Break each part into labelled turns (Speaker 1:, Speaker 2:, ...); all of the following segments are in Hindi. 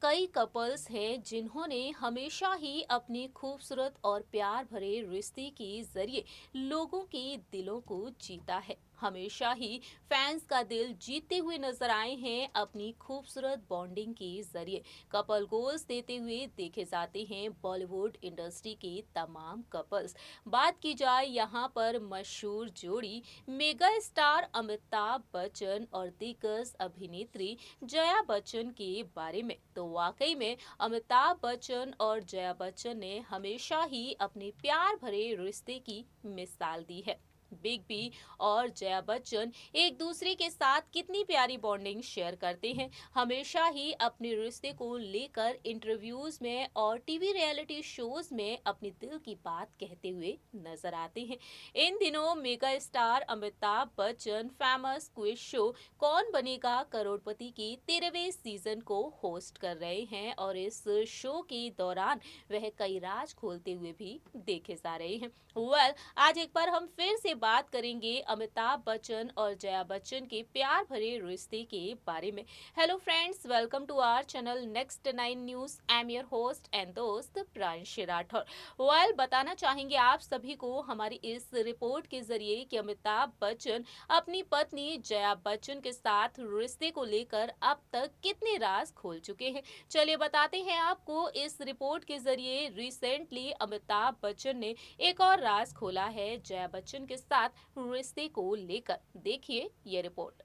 Speaker 1: कई कपल्स हैं जिन्होंने हमेशा ही अपनी खूबसूरत और प्यार भरे रिश्ते के जरिए लोगों के दिलों को जीता है। हमेशा ही फैंस का दिल जीतते हुए नजर आए हैं अपनी खूबसूरत बॉन्डिंग के जरिए। कपल गोल्स देते हुए देखे जाते हैं बॉलीवुड इंडस्ट्री के तमाम कपल्स। बात की जाए यहाँ पर मशहूर जोड़ी मेगा स्टार अमिताभ बच्चन और दिग्गज अभिनेत्री जया बच्चन के बारे में, तो वाकई में अमिताभ बच्चन और जया बच्चन ने हमेशा ही अपने प्यार भरे रिश्ते की मिसाल दी है। बिग बी और जया बच्चन एक दूसरे के साथ कितनी प्यारी बॉन्डिंग शेयर करते हैं। हमेशा ही अपने रिश्ते को लेकर इंटरव्यूज में और टीवी रियलिटी शोज में अपने दिल की बात कहते हुए नजर आते हैं। इन दिनों mega star Amitabh Bachchan famous quiz show Kaun Banega करोड़पति की 13वें सीजन को होस्ट कर रहे हैं और इस शो के दौरान वह कई राज खोलते हुए भी देखे जा रहे हैं। आज एक बार हम फिर से बात करेंगे अमिताभ बच्चन और जया बच्चन के प्यार भरे रिश्ते के बारे में। Hello friends, welcome to our channel next 9 news. I am your host and दोस्त प्रांशी राठौर। बताना चाहेंगे आप सभी को हमारी इस रिपोर्ट के जरिए कि अमिताभ बच्चन अपनी पत्नी जया बच्चन के साथ रिश्ते को लेकर अब तक कितने राज खोल चुके हैं। चलिए बताते हैं आपको इस रिपोर्ट के जरिए। रिसेंटली अमिताभ बच्चन ने एक और राज खोला है जया बच्चन के साथ रिश्ते को लेकर। देखिए ये रिपोर्ट।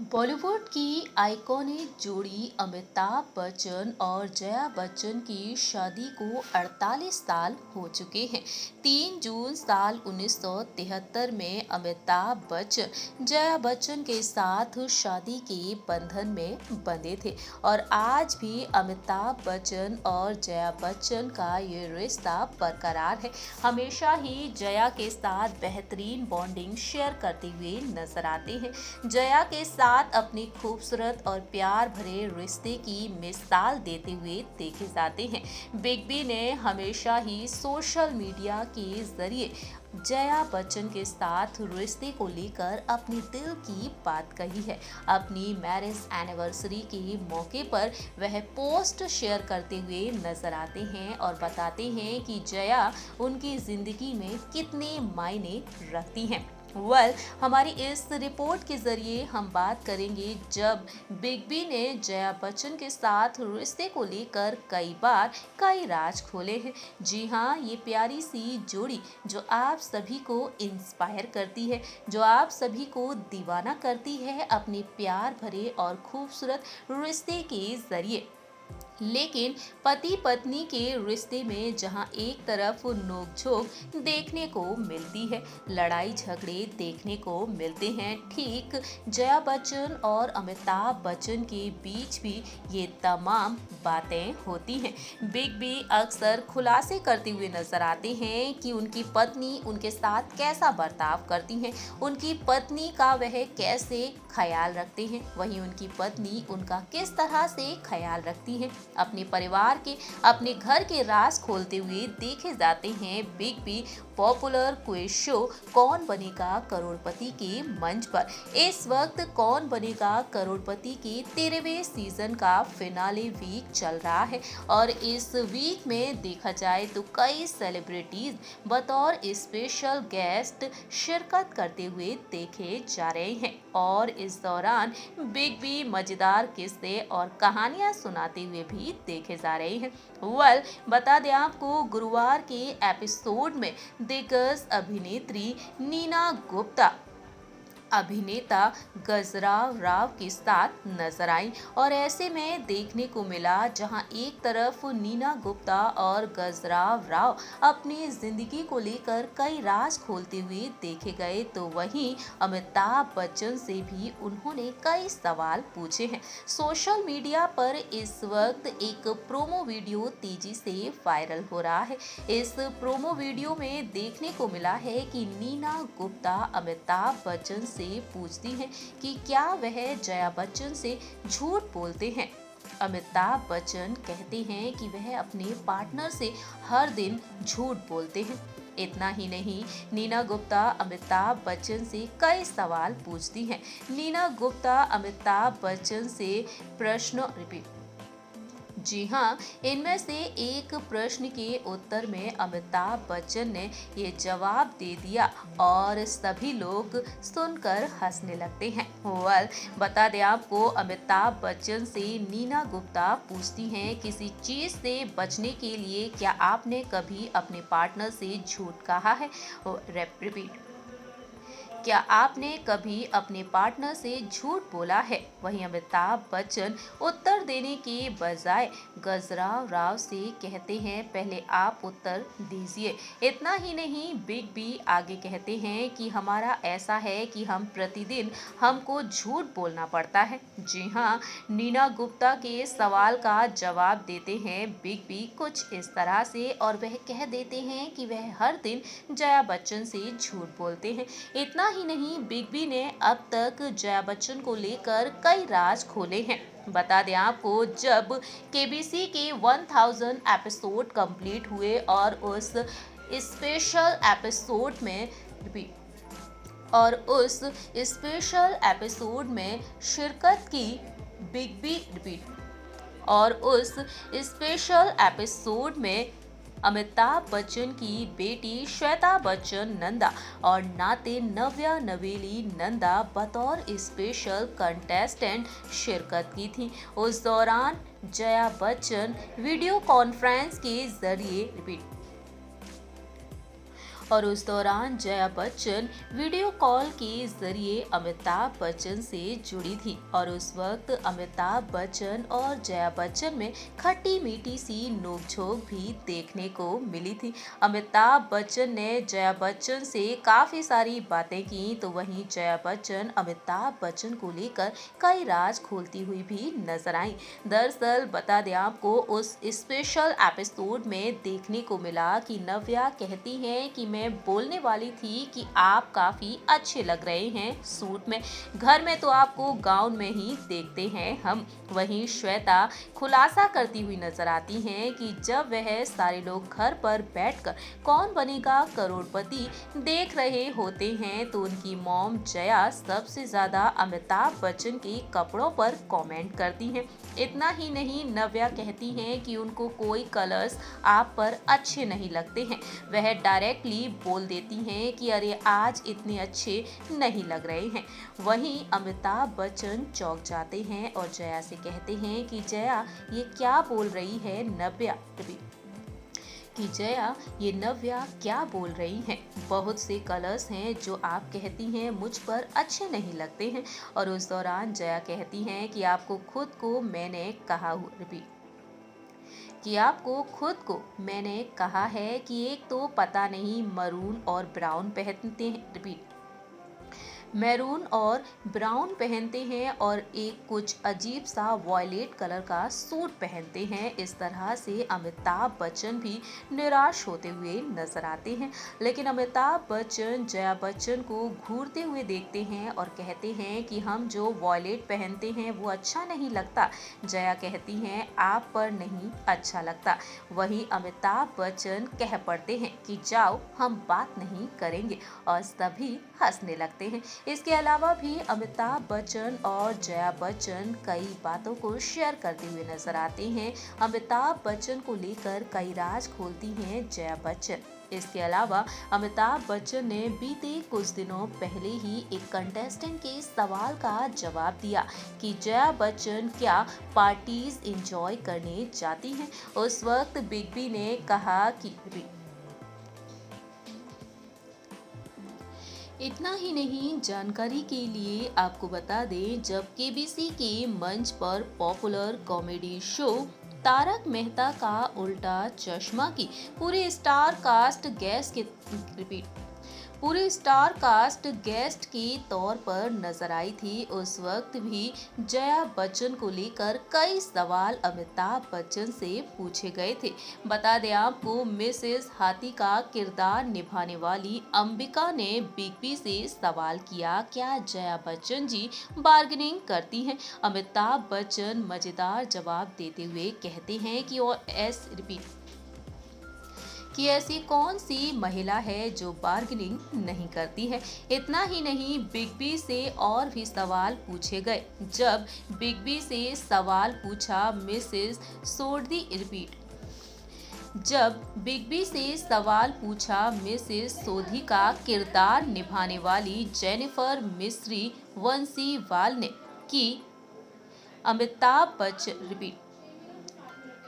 Speaker 1: बॉलीवुड की आइकॉनिक जोड़ी अमिताभ बच्चन और जया बच्चन की शादी को 48 साल हो चुके हैं। 3 जून साल 1973 में अमिताभ बच्चन जया बच्चन के साथ शादी के बंधन में बंधे थे और आज भी अमिताभ बच्चन और जया बच्चन का ये रिश्ता बरकरार है। हमेशा ही जया के साथ बेहतरीन बॉन्डिंग शेयर करते हुए नजर आते हैं। जया के साथ अपनी खूबसूरत और प्यार भरे रिश्ते की मिसाल देते हुए देखे जाते हैं। बिग बी ने हमेशा ही सोशल मीडिया के जरिए जया बच्चन के साथ रिश्ते को लेकर अपने दिल की बात कही है। अपनी मैरिज एनिवर्सरी के मौके पर वह पोस्ट शेयर करते हुए नजर आते हैं और बताते हैं कि जया उनकी जिंदगी में कितने मायने रखती हैं। हमारी इस रिपोर्ट के जरिए हम बात करेंगे जब बिग बी ने जया बच्चन के साथ रिश्ते को लेकर कई बार कई राज खोले हैं। जी हाँ, ये प्यारी सी जोड़ी जो आप सभी को इंस्पायर करती है, जो आप सभी को दीवाना करती है अपने प्यार भरे और खूबसूरत रिश्ते के जरिए। लेकिन पति पत्नी के रिश्ते में जहां एक तरफ नोकझोंक देखने को मिलती है, लड़ाई झगड़े देखने को मिलते हैं, ठीक जया बच्चन और अमिताभ बच्चन के बीच भी ये तमाम बातें होती हैं। बिग बी अक्सर खुलासे करते हुए नजर आते हैं कि उनकी पत्नी उनके साथ कैसा बर्ताव करती हैं, उनकी पत्नी का वह कैसे ख्याल रखते हैं, वहीं उनकी पत्नी उनका किस तरह से ख्याल रखती है। अपने परिवार के, अपने घर के राज खोलते हुए देखे जाते हैं big B popular quiz show Kaun Banega करोड़पति के मंच पर। इस वक्त कौन बनेगा करोड़पति के 13वें सीजन का फिनाले वीक चल रहा है और इस वीक में देखा जाए तो कई सेलिब्रिटीज बतौर स्पेशल गेस्ट शिरकत करते हुए देखे जा रहे हैं और इस दौरान बिग बी मजेदार किस्से और कहानियां सुनाते हुए भी देखे जा रहे हैं। बता दें आपको, गुरुवार के एपिसोड में दिग्गज अभिनेत्री नीना गुप्ता अभिनेता गजराव राव के साथ नजर आई और ऐसे में देखने को मिला जहां एक तरफ नीना गुप्ता और गजराव राव अपनी जिंदगी को लेकर कई राज खोलते हुए देखे गए, तो वहीं अमिताभ बच्चन से भी उन्होंने कई सवाल पूछे हैं। सोशल मीडिया पर इस वक्त एक प्रोमो वीडियो तेजी से वायरल हो रहा है। इस प्रोमो वीडियो में देखने को मिला है कि नीना गुप्ता अमिताभ बच्चन से पूछती हैं कि क्या वह जया बच्चन से झूठ बोलते हैं। अमिताभ बच्चन कहते हैं कि वह अपने पार्टनर से हर दिन झूठ बोलते हैं। इतना ही नहीं, नीना गुप्ता अमिताभ बच्चन से कई सवाल पूछती हैं। नीना गुप्ता अमिताभ बच्चन से प्रश्न रिपीट जी हाँ, इनमें से एक प्रश्न के उत्तर में अमिताभ बच्चन ने ये जवाब दे दिया और सभी लोग सुनकर हंसने लगते हैं। वेल, बता दें आपको, अमिताभ बच्चन से नीना गुप्ता पूछती हैं, किसी चीज से बचने के लिए क्या आपने कभी अपने पार्टनर से झूठ कहा है? रिपीट, क्या आपने कभी अपने पार्टनर से झूठ बोला है? वहीं अमिताभ बच्चन उत्तर देने के बजाय गजराव राव से कहते हैं, पहले आप उत्तर दीजिए। इतना ही नहीं, बिग बी आगे कहते हैं कि हमारा ऐसा है कि हम प्रतिदिन हमको झूठ बोलना पड़ता है। जी हाँ, नीना गुप्ता के सवाल का जवाब देते हैं बिग बी कुछ इस तरह से और वह कह देते हैं कि वह हर दिन जया बच्चन से झूठ बोलते हैं। इतना ही नहीं, बिग बी ने अब तक जया बच्चन को लेकर कई राज खोले हैं। बता दें आपको, जब केबीसी के 1000 एपिसोड कंप्लीट हुए और उस स्पेशल एपिसोड में शिरकत की बिग बी और उस स्पेशल एपिसोड में अमिताभ बच्चन की बेटी श्वेता बच्चन नंदा और नाते नव्या नवेली नंदा बतौर स्पेशल कंटेस्टेंट शिरकत की थी। उस दौरान जया बच्चन वीडियो कॉन्फ्रेंस के जरिए जया बच्चन वीडियो कॉल के जरिए अमिताभ बच्चन से जुड़ी थी और उस वक्त अमिताभ बच्चन और जया बच्चन में खट्टी मीठी सी नोकझोंक भी देखने को मिली थी। अमिताभ बच्चन ने जया बच्चन से काफी सारी बातें की, तो वहीं जया बच्चन अमिताभ बच्चन को लेकर कई राज खोलती हुई भी नजर आई। दरअसल बता दें आपको, उस स्पेशल एपिसोड में देखने को मिला कि नव्या कहती हैं कि मैं बोलने वाली थी कि आप काफी अच्छे लग रहे हैं सूट में, घर में तो आपको गाउन में ही देखते हैं हम। वहीं श्वेता खुलासा करती हुई नजर आती हैं कि जब वह सारे लोग घर पर बैठकर कौन बनेगा करोड़पति देख रहे होते हैं तो उनकी मॉम जया सबसे ज्यादा अमिताभ बच्चन के कपड़ों पर कमेंट करती हैं। इतना ही नहीं, नव्या कहती हैं कि उनको कोई कलर्स आप पर अच्छे नहीं लगते हैं। वह डायरेक्टली बोल देती हैं कि अरे आज इतने अच्छे नहीं लग रहे हैं। वहीं अमिताभ बच्चन चौंक जाते हैं और जया से कहते हैं कि जया ये क्या बोल रही है नव्या क्या बोल रही हैं? बहुत से कलर्स हैं जो आप कहती हैं मुझ पर अच्छे नहीं लगते हैं। और उस दौरान जया कहती हैं कि आपको खुद को मैंने कहा है कि एक तो पता नहीं मैरून और ब्राउन पहनते हैं और एक कुछ अजीब सा वॉयलेट कलर का सूट पहनते हैं। इस तरह से अमिताभ बच्चन भी निराश होते हुए नजर आते हैं। लेकिन अमिताभ बच्चन जया बच्चन को घूरते हुए देखते हैं और कहते हैं कि हम जो वॉयलेट पहनते हैं वो अच्छा नहीं लगता। जया कहती हैं आप पर नहीं अच्छा लगता। वहीं अमिताभ बच्चन कह पड़ते हैं कि जाओ हम बात नहीं करेंगे और सभी हंसने लगते हैं। इसके अलावा भी अमिताभ बच्चन और जया बच्चन कई बातों को शेयर करते हुए नजर आते हैं। अमिताभ बच्चन को लेकर कई राज खोलती हैं जया बच्चन। इसके अलावा अमिताभ बच्चन ने बीते कुछ दिनों पहले ही एक कंटेस्टेंट के सवाल का जवाब दिया कि जया बच्चन क्या पार्टीज एंजॉय करने जाती हैं। उस वक्त बिग बी ने कहा कि इतना ही नहीं, जानकारी के लिए आपको बता दें, जब केबीसी के मंच पर popular comedy show Taarak Mehta ka Ooltah चश्मा की पूरी स्टार कास्ट गेस्ट के तौर पर नजर आई थी, उस वक्त भी जया बच्चन को लेकर कई सवाल अमिताभ बच्चन से पूछे गए थे। बता दें आपको, मिसेस हाथी का किरदार निभाने वाली अंबिका ने बिग बी से सवाल किया, क्या जया बच्चन जी बार्गेनिंग करती हैं? अमिताभ बच्चन मजेदार जवाब देते हुए कहते हैं कि ऐसी कौन सी महिला है जो बार्गेनिंग नहीं करती है। इतना ही नहीं, बिग बी से और भी सवाल पूछे गए। जब बिग बी से सवाल पूछा मिसेस सोढी रिपीट जब बिग बी से सवाल पूछा मिसेस सोधी का किरदार निभाने वाली जेनिफर मिस्री वंसीवाल ने कि अमिताभ बच्चन रिपीट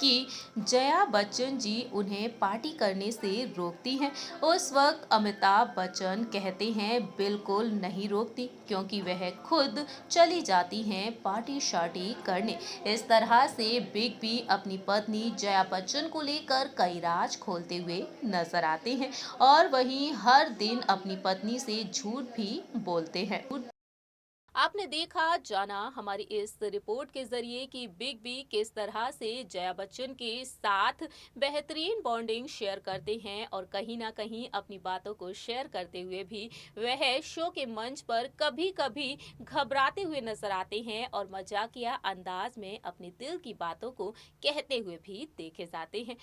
Speaker 1: कि जया बच्चन जी उन्हें पार्टी करने से रोकती हैं। उस वक्त अमिताभ बच्चन कहते हैं बिल्कुल नहीं रोकती, क्योंकि वह खुद चली जाती हैं पार्टी शार्टी करने। इस तरह से बिग बी अपनी पत्नी जया बच्चन को लेकर कई राज खोलते हुए नजर आते हैं और वहीं हर दिन अपनी पत्नी से झूठ भी बोलते हैं। आपने देखा जाना हमारी इस रिपोर्ट के जरिए कि बिग बी किस तरह से जया बच्चन के साथ बेहतरीन बॉन्डिंग शेयर करते हैं और कहीं ना कहीं अपनी बातों को शेयर करते हुए भी वह शो के मंच पर कभी कभी घबराते हुए नजर आते हैं और मजाकिया अंदाज में अपने दिल की बातों को कहते हुए भी देखे जाते हैं।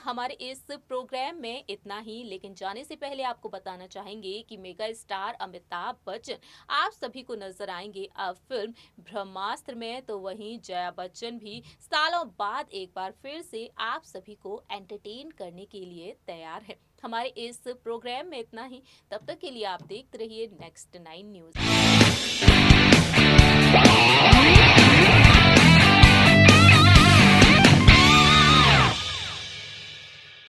Speaker 1: हमारे इस प्रोग्राम में इतना ही, लेकिन जाने से पहले आपको बताना चाहेंगे कि मेगा स्टार अमिताभ बच्चन आप सभी को नजर आएंगे अब फिल्म ब्रह्मास्त्र में, तो वहीं जया बच्चन भी सालों बाद एक बार फिर से आप सभी को एंटरटेन करने के लिए तैयार है। हमारे इस प्रोग्राम में इतना ही, तब तक के लिए आप देखते रहिए नेक्स्ट 9 न्यूज।